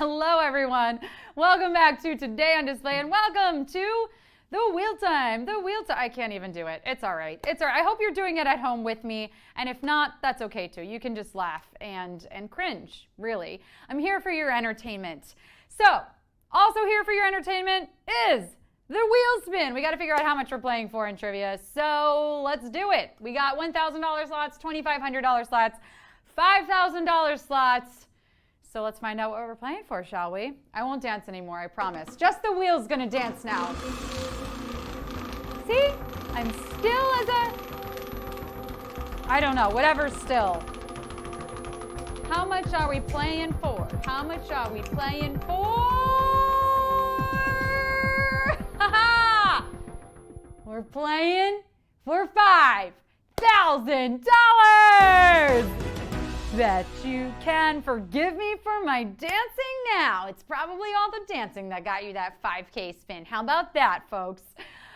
Hello, everyone. Welcome back to Today on Display, and welcome to the wheel time. I can't even do it. It's all right. It's all right. I hope you're doing it at home with me, and if not, that's okay too. You can just laugh and cringe, really. I'm here for your entertainment. So, also here for your entertainment is the wheel spin. We got to figure out how much we're playing for in trivia, so let's do it. We got $1,000 slots, $2,500 slots, $5,000 slots. So let's find out what we're playing for, shall we? I won't dance anymore, I promise. Just the wheel's gonna dance now. See? I'm still as a... I don't know, whatever's still. How much are we playing for? How much are we playing for? Ha-ha! We're playing for $5,000! Bet you can forgive me for my dancing now. It's probably all the dancing that got you that 5K spin. How about that, folks?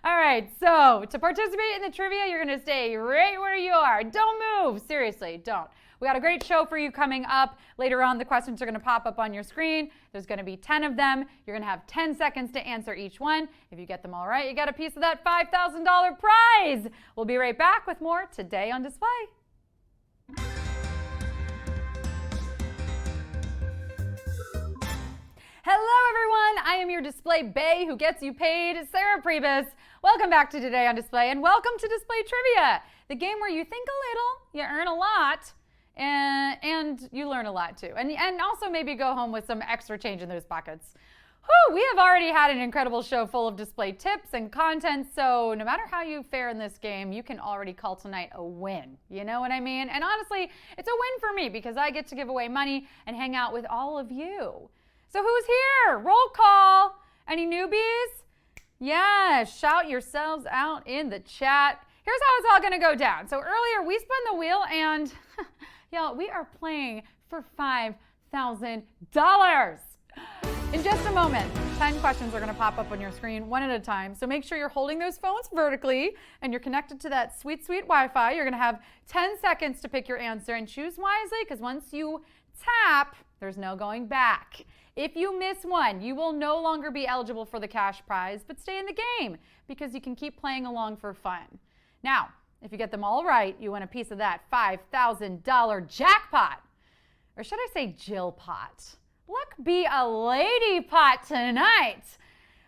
All right, so to participate in the trivia, you're going to stay right where you are. Don't move. Seriously, don't. We got a great show for you coming up. Later on, the questions are going to pop up on your screen. There's going to be 10 of them. You're going to have 10 seconds to answer each one. If you get them all right, you get a piece of that $5,000 prize. We'll be right back with more Today on Display. Hello, everyone. I am your display bae who gets you paid, Sarah Pribis. Welcome back to Today on Display, and welcome to Display Trivia, the game where you think a little, you earn a lot, and you learn a lot too. And also maybe go home with some extra change in those pockets. Whew, we have already had an incredible show full of display tips and content, so no matter how you fare in this game, you can already call tonight a win. You know what I mean? And honestly, it's a win for me because I get to give away money and hang out with all of you. So who's here? Roll call. Any newbies? Yeah, shout yourselves out in the chat. Here's how it's all going to go down. So earlier we spun the wheel and y'all, we are playing for $5,000. In just a moment, 10 questions are going to pop up on your screen one at a time. So make sure you're holding those phones vertically and you're connected to that sweet, sweet Wi-Fi. You're going to have 10 seconds to pick your answer and choose wisely because once you tap, there's no going back. If you miss one, you will no longer be eligible for the cash prize, but stay in the game because you can keep playing along for fun. Now, if you get them all right, you win a piece of that $5,000 jackpot. Or should I say Jill pot? Luck be a lady pot tonight.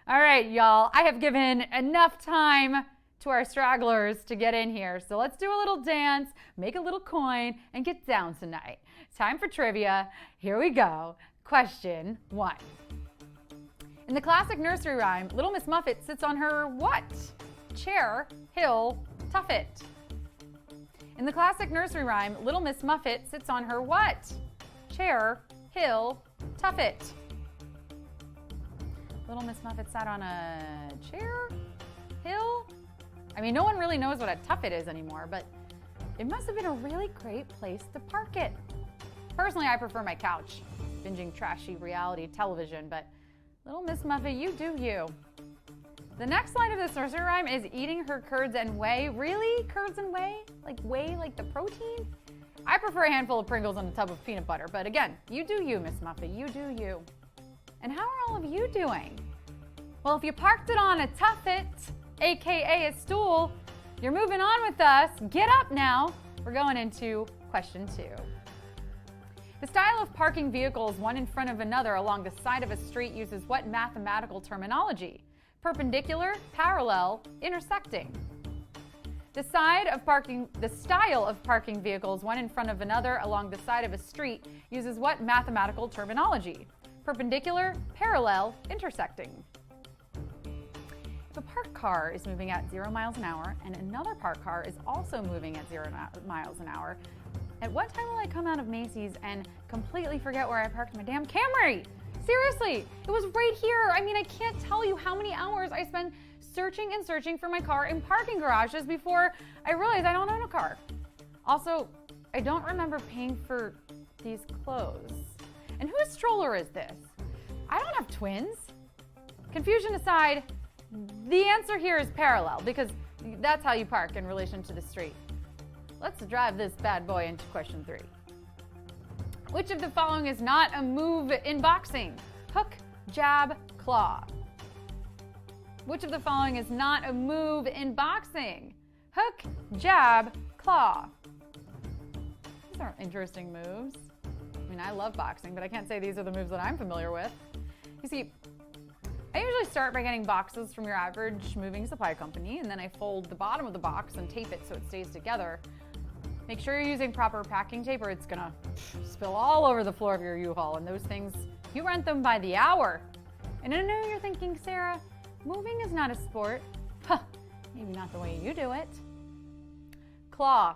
All right, y'all, I have given enough time to our stragglers to get in here. So let's do a little dance, make a little coin, and get down tonight. Time for trivia. Here we go. Question 1. In the classic nursery rhyme, Little Miss Muffet sits on her what? Chair, hill, tuffet. In the classic nursery rhyme, Little Miss Muffet sits on her what? Chair, hill, tuffet. Little Miss Muffet sat on a chair, hill? I mean, no one really knows what a tuffet is anymore, but it must have been a really great place to park it. Personally, I prefer my couch, binging trashy reality television, but Little Miss Muffet, you do you. The next line of this nursery rhyme is eating her curds and whey. Really? Curds and whey? Like whey, like the protein? I prefer a handful of Pringles and a tub of peanut butter, but again, you do you, Miss Muffet, you do you. And how are all of you doing? Well, if you parked it on a tuffet, AKA a stool, you're moving on with us. Get up now. We're going into question 2. The style of parking vehicles one in front of another along the side of a street uses what mathematical terminology? Perpendicular, parallel, intersecting. The style of parking vehicles one in front of another along the side of a street uses what mathematical terminology? Perpendicular, parallel, intersecting. If a parked car is moving at 0 miles an hour and another parked car is also moving at 0 miles an hour, at what time will I come out of Macy's and completely forget where I parked my damn Camry? Seriously, it was right here. I mean, I can't tell you how many hours I spent searching and searching for my car in parking garages before I realized I don't own a car. Also, I don't remember paying for these clothes. And whose stroller is this? I don't have twins. Confusion aside, the answer here is parallel because that's how you park in relation to the street. Let's drive this bad boy into question 3. Which of the following is not a move in boxing? Hook, jab, claw. Which of the following is not a move in boxing? Hook, jab, claw. These are interesting moves. I mean, I love boxing, but I can't say these are the moves that I'm familiar with. You see, I usually start by getting boxes from your average moving supply company, and then I fold the bottom of the box and tape it so it stays together. Make sure you're using proper packing tape or it's gonna spill all over the floor of your U-Haul, and those things, you rent them by the hour. And I know you're thinking, Sarah, moving is not a sport. Huh, maybe not the way you do it. Claw.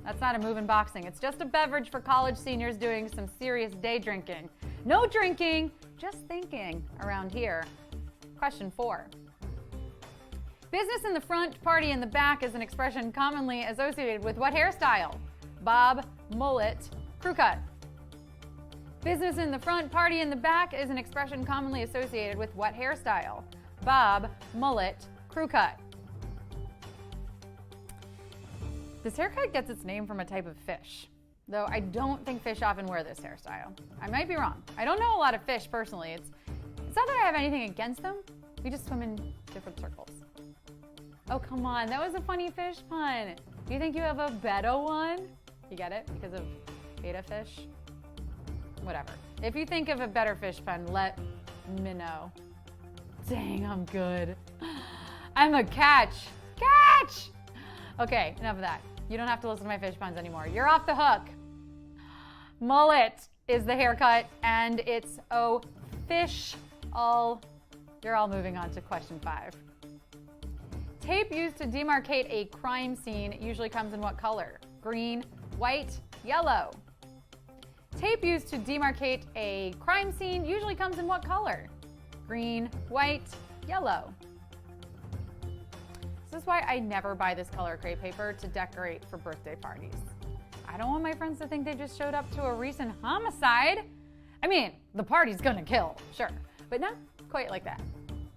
That's not a move in boxing. It's just a beverage for college seniors doing some serious day drinking. No drinking, just thinking around here. Question 4. Business in the front, party in the back is an expression commonly associated with what hairstyle? Bob, mullet, crew cut. Business in the front, party in the back is an expression commonly associated with what hairstyle? Bob, mullet, crew cut. This haircut gets its name from a type of fish, though I don't think fish often wear this hairstyle. I might be wrong. I don't know a lot of fish personally. It's not that I have anything against them. We just swim in different circles. Oh, come on. That was a funny fish pun. Do you think you have a betta one? You get it? Because of betta fish? Whatever. If you think of a better fish pun, let me know. Dang, I'm good. I'm a catch. Catch! Okay, enough of that. You don't have to listen to my fish puns anymore. You're off the hook. Mullet is the haircut, and it's official. You're all moving on to question 5. Tape used to demarcate a crime scene usually comes in what color? Green, white, yellow. Tape used to demarcate a crime scene usually comes in what color? Green, white, yellow. This is why I never buy this color crepe paper to decorate for birthday parties. I don't want my friends to think they just showed up to a recent homicide. I mean, the party's gonna kill, sure, but not quite like that.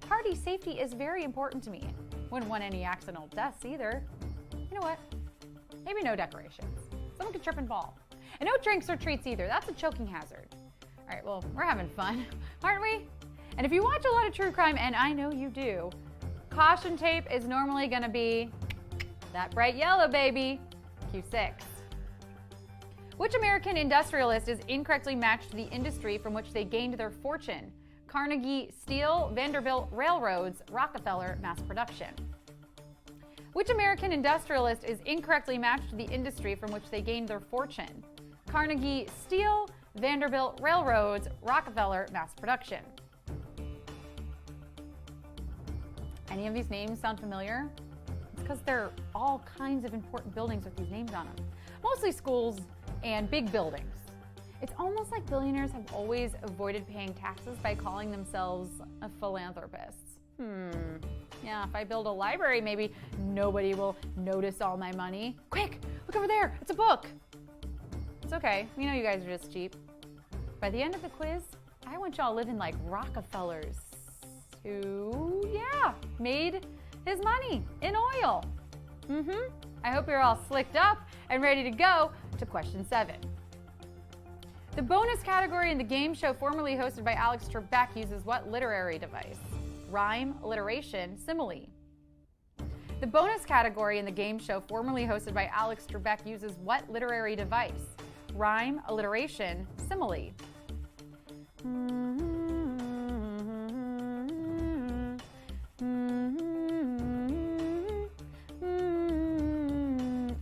Party safety is very important to me. Wouldn't want any accidental deaths either. You know what? Maybe no decorations. Someone could trip and fall. And no drinks or treats either. That's a choking hazard. All right, well, we're having fun, aren't we? And if you watch a lot of true crime, and I know you do, caution tape is normally going to be that bright yellow, baby. Q6. Which American industrialist is incorrectly matched to the industry from which they gained their fortune? Carnegie Steel, Vanderbilt Railroads, Rockefeller Mass Production. Which American industrialist is incorrectly matched to the industry from which they gained their fortune? Carnegie Steel, Vanderbilt Railroads, Rockefeller Mass Production. Any of these names sound familiar? It's because they're all kinds of important buildings with these names on them. Mostly schools and big buildings. It's almost like billionaires have always avoided paying taxes by calling themselves a philanthropist. Yeah, if I build a library, maybe nobody will notice all my money. Quick, look over there, it's a book. It's okay, we know you guys are just cheap. By the end of the quiz, I want y'all living like Rockefellers, who, yeah, made his money in oil. I hope you're all slicked up and ready to go to question 7. The bonus category in the game show formerly hosted by Alex Trebek uses what literary device? Rhyme, alliteration, simile. The bonus category in the game show formerly hosted by Alex Trebek uses what literary device? Rhyme, alliteration, simile.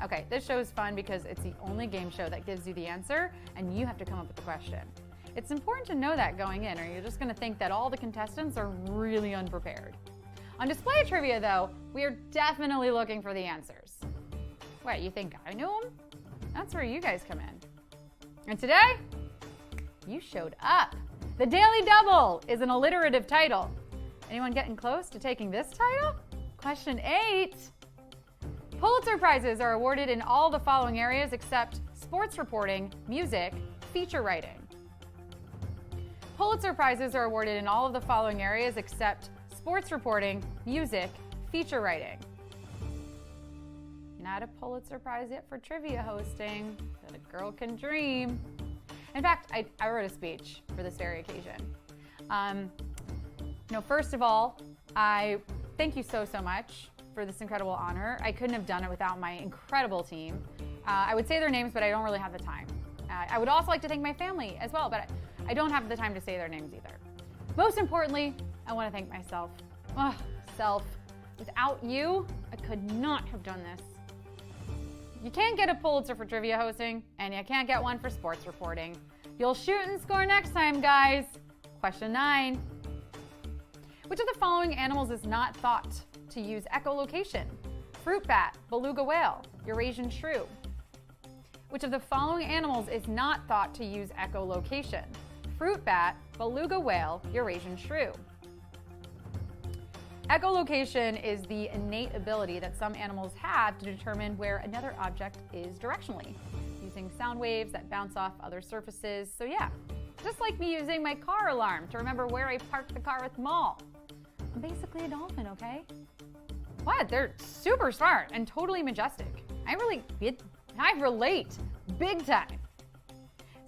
Okay, this show is fun because it's the only game show that gives you the answer and you have to come up with the question. It's important to know that going in, or you're just going to think that all the contestants are really unprepared. On display trivia, though, we are definitely looking for the answers. Wait, you think I knew them? That's where you guys come in. And today, you showed up. The Daily Double is an alliterative title. Anyone getting close to taking this title? Question 8. Pulitzer Prizes are awarded in all the following areas except sports reporting, music, feature writing. Pulitzer Prizes are awarded in all of the following areas except sports reporting, music, feature writing. Not a Pulitzer Prize yet for trivia hosting, but a girl can dream. In fact, I wrote a speech for this very occasion. First of all, I thank you so much for this incredible honor. I couldn't have done it without my incredible team. I would say their names, but I don't really have the time. I would also like to thank my family as well, but I don't have the time to say their names either. Most importantly, I want to thank myself. Self. Without you, I could not have done this. You can't get a Pulitzer for trivia hosting, and you can't get one for sports reporting. You'll shoot and score next time, guys. Question 9. Which of the following animals is not thought to use echolocation? Fruit bat, beluga whale, Eurasian shrew. Which of the following animals is not thought to use echolocation? Fruit bat, beluga whale, Eurasian shrew. Echolocation is the innate ability that some animals have to determine where another object is directionally, using sound waves that bounce off other surfaces. So yeah, just like me using my car alarm to remember where I parked the car at the mall. I'm basically a dolphin, okay? What? They're super smart and totally majestic. I relate big time.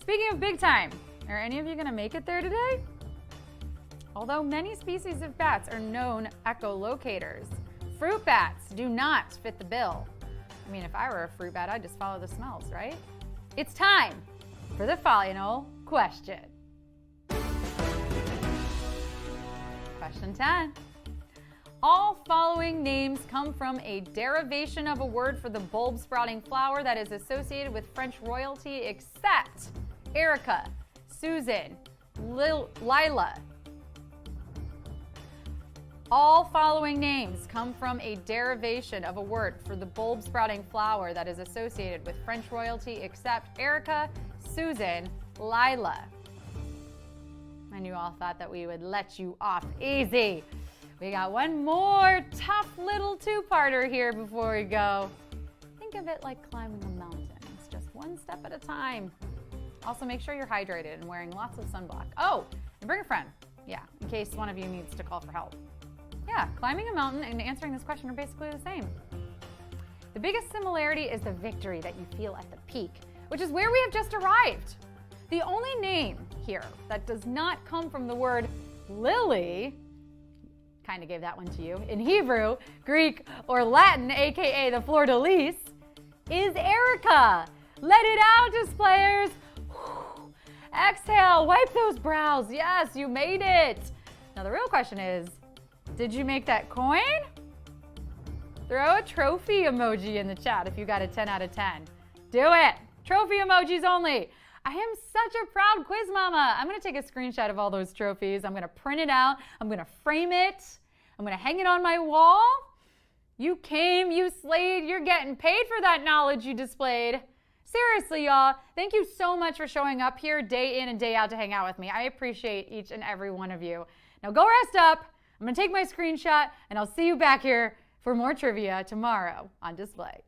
Speaking of big time, are any of you gonna make it there today? Although many species of bats are known echolocators, fruit bats do not fit the bill. I mean, if I were a fruit bat, I'd just follow the smells, right? It's time for the final question. Question 10. All following names come from a derivation of a word for the bulb-sprouting flower that is associated with French royalty except Erica, Susan, Lila. All following names come from a derivation of a word for the bulb-sprouting flower that is associated with French royalty except Erica, Susan, Lila. I knew you all thought that we would let you off easy. We got one more tough little two-parter here before we go. Think of it like climbing a mountain. It's just one step at a time. Also, make sure you're hydrated and wearing lots of sunblock. Oh, and bring a friend. Yeah, in case one of you needs to call for help. Yeah, climbing a mountain and answering this question are basically the same. The biggest similarity is the victory that you feel at the peak, which is where we have just arrived. The only name here that does not come from the word lily, kind of gave that one to you, in Hebrew, Greek, or Latin, aka the fleur-de-lis, is Erica. Let it out, displayers. Exhale, wipe those brows. Yes, you made it. Now the real question is, did you make that coin? Throw a trophy emoji in the chat if you got a 10 out of 10. Do it. Trophy emojis only. I am such a proud quiz mama. I'm going to take a screenshot of all those trophies. I'm going to print it out. I'm going to frame it. I'm going to hang it on my wall. You came, you slayed, you're getting paid for that knowledge you displayed. Seriously, y'all, thank you so much for showing up here day in and day out to hang out with me. I appreciate each and every one of you. Now go rest up. I'm going to take my screenshot, and I'll see you back here for more trivia tomorrow on Display.